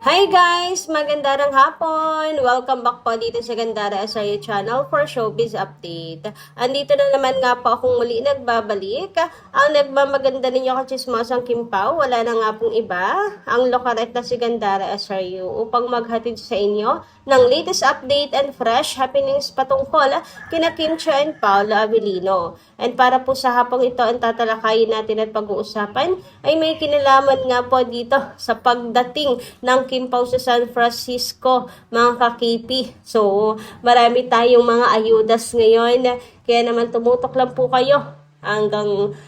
Hi guys! Magandang hapon! Welcome back po dito sa Gandara SRU channel for Showbiz Update. Andito na naman nga po akong muli nagbabalik. Ang nagmamaganda ninyo kachismosang Kim Pao, wala na nga pong iba, ang lokaret na si Gandara SRU upang maghatid sa inyo ng latest update and fresh happenings patungkol kina Kim Chiu and Paolo Avellino. And para po sa hapong ito ang tatalakayin natin at pag-uusapan ay may kinalaman nga po dito sa pagdating ng Kim Pao sa San Francisco, mga kakipi. So, marami tayong mga ayudas ngayon. Kaya naman tumutok lang po kayo hanggang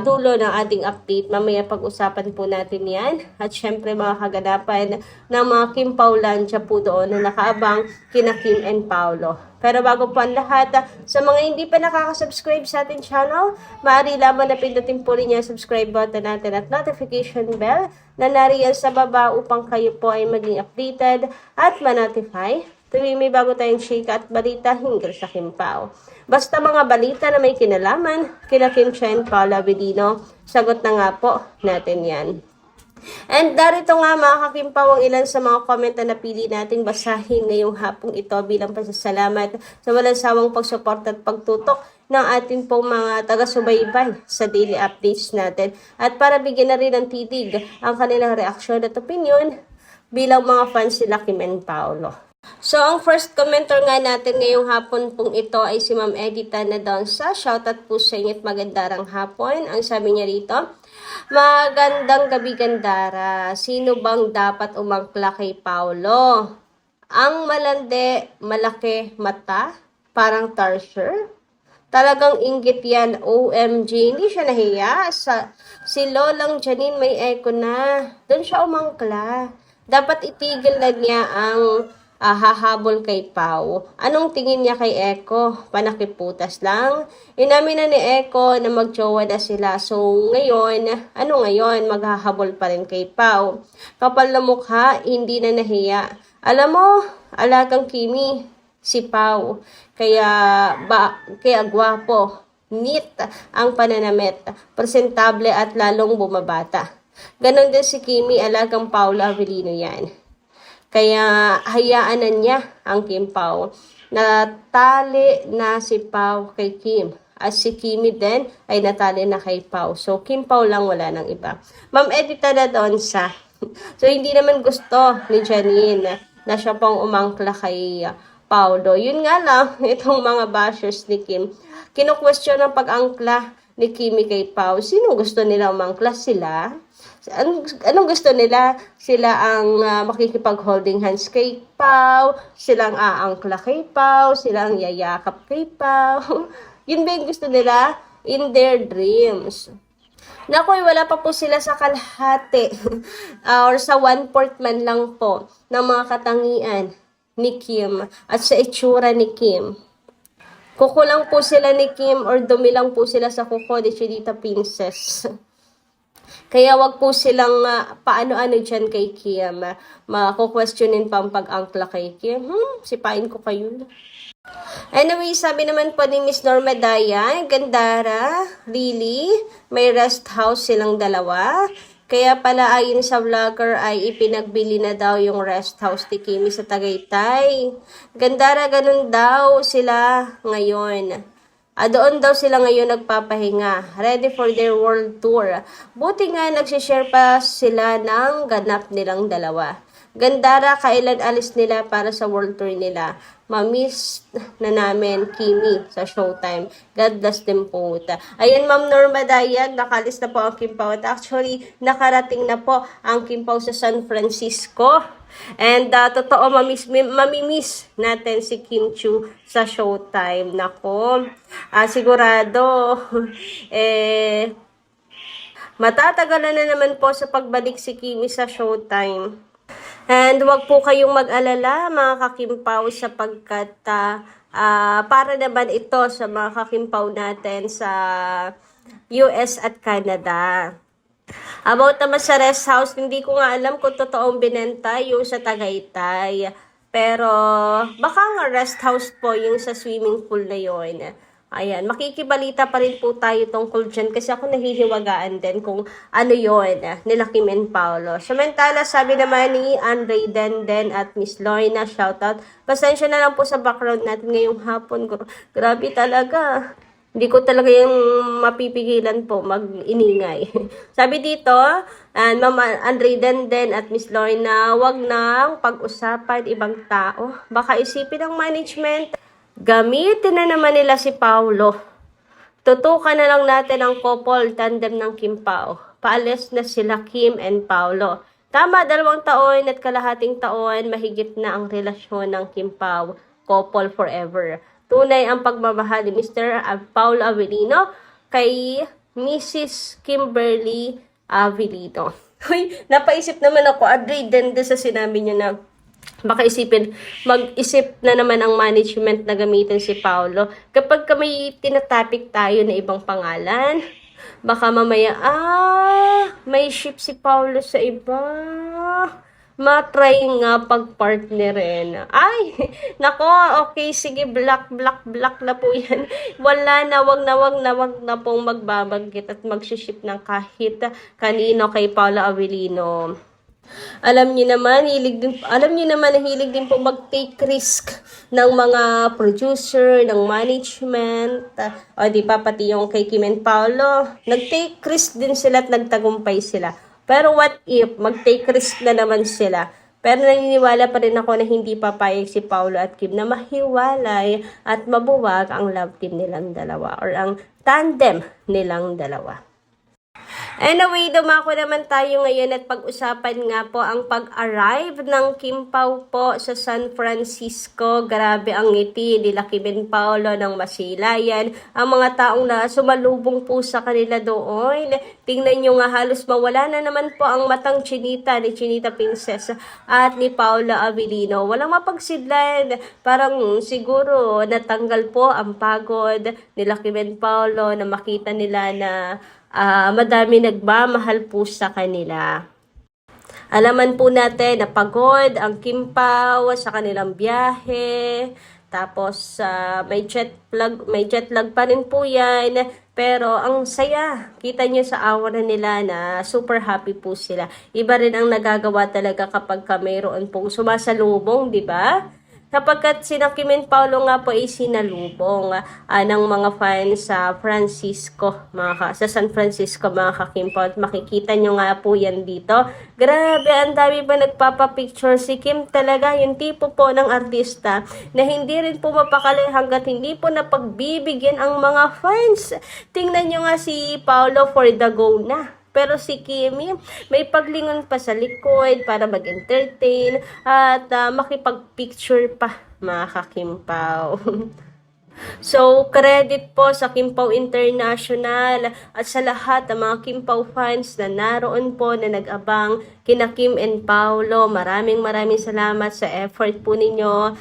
dulo ng ating update. Mamaya pag-usapan po natin yan. At syempre mga kaganapan ng mga Kim Paulandia po doon na nakaabang kina Kim and Paolo. Pero bago po ang lahat, sa mga hindi pa nakaka-subscribe sa ating channel, maaari lamang na pindutin po rin yung subscribe button natin at notification bell na nariyan sa baba upang kayo po ay maging updated at ma-notify tuwing may bago tayong chika at balita hinggil sa Kim Pao. Basta mga balita na may kinalaman, kina Kim Chiu and Paolo Avellino, sagot na nga po natin yan. And darito nga mga kakimpaw ang ilan sa mga comment na napili nating basahin ngayong hapong ito bilang pasasalamat sa walang sawang pagsuporta at pagtutok ng ating pong mga taga-subaybay sa daily updates natin. At para bigyan na rin ng titig ang kanilang reaksyon at opinion bilang mga fans nila Kim and Paolo. So, ang first commenter nga natin ngayong hapon pong ito ay si Ma'am Edita Nadonsa. Shoutout po sa inyo at magandang hapon. Ang sabi niya rito, magandang gabi Gandara. Sino bang dapat umangkla kay Paolo? Ang malandi, malaki mata, parang Tarsher. Talagang inggit yan, OMG. Hindi siya nahiya. Si Lolang Janine may echo na. Doon siya umangkla. Dapat itigil na niya ang hahabol kay Pao. Anong tingin niya kay Eko? Panakiputas lang. Inamin na ni Eko na magjowa na sila. So, ngayon, maghahabol pa rin kay Pao. Kapal na mukha, hindi na nahiya. Alam mo, alagang Kimi, si Pao. Kaya gwapo, neat ang pananamit, presentable at lalong bumabata. Ganon din si Kimi, alagang Paolo Avellino yan. Kaya hayaan na niya ang Kim Pao. Natali na si Pao kay Kim. At si Kimi din ay natali na kay Pao. So, Kim Pao lang, wala nang iba. Ma'am Edita Nadonsa. So, hindi naman gusto ni Janine na siya pong umangkla kay Paolo. Yun nga lang, itong mga bashers ni Kim, kinu-question ang pag-angkla ni Kimi kay Pao. Sino gusto nila umangkla? Sila? Anong gusto nila? Sila ang makikipag-holding hands kay Pao, silang aangkla kay Pao, silang yayakap kay Pao. Yun ba yung gusto nila? In their dreams. Nakoy, wala pa po sila sa kalahati or sa 1/4 man lang po ng mga katangian ni Kim at sa itsura ni Kim. Kuko lang po sila ni Kim or dumi lang po sila sa kuko ni Chinita Princess. Kaya wag po silang paano-ano dyan kay Kim. Mako-questionin pa ang pag-angkla kay Kim. Sipain ko kayo. Anyway, sabi naman po ni Miss Norma Dayan, Gandara, really? May rest house silang dalawa? Kaya pala ayon sa vlogger ay ipinagbili na daw yung rest house ni Kimi sa Tagaytay. Gandara, ganun daw sila ngayon. Doon daw sila ngayon nagpapahinga, ready for their world tour. Buti nga nagsishare pa sila ng ganap nilang dalawa. Gandara, kailan alis nila para sa world tour nila? Mamiss na namin Kimi sa Showtime. God bless them po. Ayun, Ma'am Norma Dayag, nakalis na po ang Kim Pao. At actually, nakarating na po ang Kim Pao sa San Francisco. And totoo, mamimiss natin si Kim Chiu sa Showtime. Nako, sigurado, matatagalan na naman po sa pagbalik si Kimi sa Showtime. And wag po kayong mag-alala mga kakimpaw sapagkat para naman ito sa mga kakimpaw natin sa US at Canada. About naman sa rest house, hindi ko nga alam kung totoong binenta yung sa Tagaytay. Pero baka nga rest house po yung sa swimming pool na yun. Ayan, makikibalita pa rin po tayo tungkol dyan kasi ako nahihiwagaan din kung ano yon nila Kim and Paolo. Samantala, sabi naman ni Andre Denden at Miss Lorna, shoutout. Pasensya na lang po sa background natin ngayong hapon. Grabe talaga. Hindi ko talaga yung mapipigilan po mag-iningay. Sabi dito, Mama Andre Denden at Miss Lorna, wag nang pag-usapan ibang tao. Baka isipin ng management, gamitin na naman nila si Paolo. Tutukan na lang natin ang couple tandem ng Kim Pao. Paalis na sila Kim and Paolo. Tama, 2 taon at kalahating taon, mahigit na ang relasyon ng Kim Pao. Couple forever. Tunay ang pagmamahal ni Mr. Paolo Avellino kay Mrs. Kimberly Avellino. Uy, napaisip naman ako, agree din sa sinabi niyo na baka mag-isip na naman ang management na gamitin si Paolo. Kapag may tinatapik tayo na ibang pangalan, baka mamaya, may ship si Paolo sa iba. Matry nga pag-partnerin. Ay, nako, okay, sige, block na po yan. Wag na pong magbabanggit at mag-ship ng kahit kanino kay Paolo Avellino. Alam niyo naman na hilig din po mag-take risk ng mga producer, ng management, o di ba pati yung kay Kim and Paolo, nag-take risk din sila at nagtagumpay sila. Pero what if mag-take risk na naman sila? Pero naniniwala pa rin ako na hindi papayag si Paolo at Kim na mahiwalay at mabuwag ang love team nilang dalawa or ang tandem nilang dalawa. Anyway, dumako naman tayo ngayon at pag-usapan nga po ang pag-arrive ng Kim Pao po sa San Francisco. Grabe ang ngiti nila Kim and Paolo ng masilayan. Ang mga taong na sumalubong po sa kanila doon. Tingnan nyo nga, halos mawala na naman po ang matang Chinita ni Chinita Princess at ni Paolo Avellino. Walang mapagsidlan. Parang siguro natanggal po ang pagod nila Kim and Paolo na makita nila na madami nagmamahal po sa kanila. Alaman po natin na pagod ang Kim Pao sa kanilang biyahe. Tapos may jet lag pa rin po yan. Pero ang saya, kita nyo sa aura nila na super happy po sila. Iba rin ang nagagawa talaga kapag mayroon pong sumasalubong, di ba? Kapag sina Kim and Paolo nga po ay sinalubong ng mga fans sa sa San Francisco, mga ka-Kim Pao. Makikita nyo nga po yan dito. Grabe, ang dami ba nagpapapicture si Kim talaga. Yung tipo po ng artista na hindi rin po mapakali hanggat hindi po napagbibigyan ang mga fans. Tingnan nyo nga si Paolo for the go na. Pero si Kimi, may paglingon pa sa likod para mag-entertain at makipag-picture pa, mga ka-Kim Pao. So, credit po sa Kim Pao International at sa lahat ng mga Kim Pao fans na naroon po na nag-abang kina Kim and Paolo. Maraming salamat sa effort po ninyo.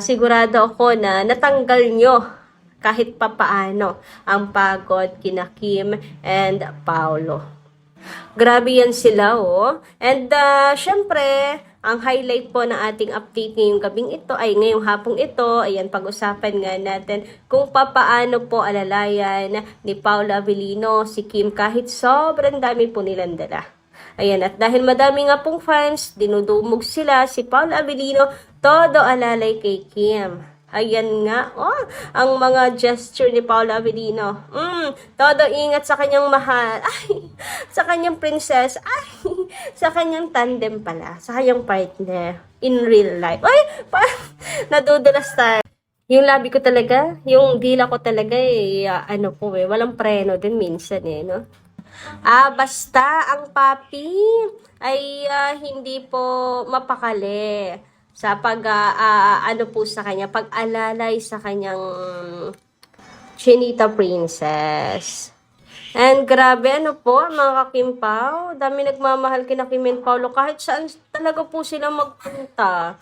Sigurado ako na natanggal nyo kahit papaano ang pagod kina Kim and Paolo. Grabe yan sila, oh. And, syempre, ang highlight po ng ating update ngayong gabing ito ay ngayong hapong ito. Ayan, pag-usapan nga natin kung papaano po alalayan ni Paolo Avellino si Kim kahit sobrang dami po nilang dala. Ayan, at dahil madami nga pong fans, dinudumog sila si Paolo Avellino, todo alalay kay Kim. Ayan nga, ang mga gesture ni Paolo Avellino. Todo ingat sa kanyang mahal. Ay, sa kanyang princess. Ay, sa kanyang tandem pala. Sa kanyang partner. In real life. Ay, nadudulas tayo. Yung labi ko talaga, yung dila ko talaga walang preno din minsan no? Basta ang papi ay hindi po mapakali sa sa kanya, pag-alalay sa kanyang Chinita Princess. And grabe, mga ka-Kim Pao, dami nagmamahal kina Kim and Paolo kahit saan talaga po sila magpunta.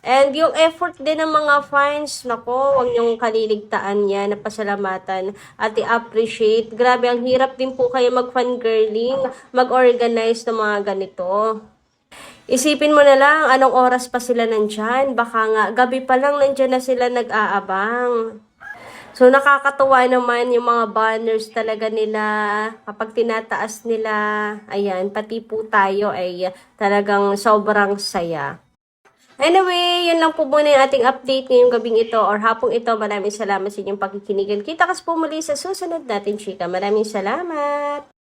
And yung effort din ng mga fans, huwag niyong kaliligtaan yan, napasalamatan at i-appreciate. Grabe, ang hirap din po kayo mag-fangirling, mag-organize ng mga ganito. Isipin mo na lang, anong oras pa sila nandyan? Baka nga, gabi pa lang nandyan na sila nag-aabang. So, nakakatuwa naman yung mga banners talaga nila kapag tinataas nila. Ayan, pati po tayo ay talagang sobrang saya. Anyway, yun lang po muna yung ating update ngayong gabing ito or hapong ito. Maraming salamat sa inyong pakikinigan. Kita kas po muli sa susunod natin, chika. Maraming salamat!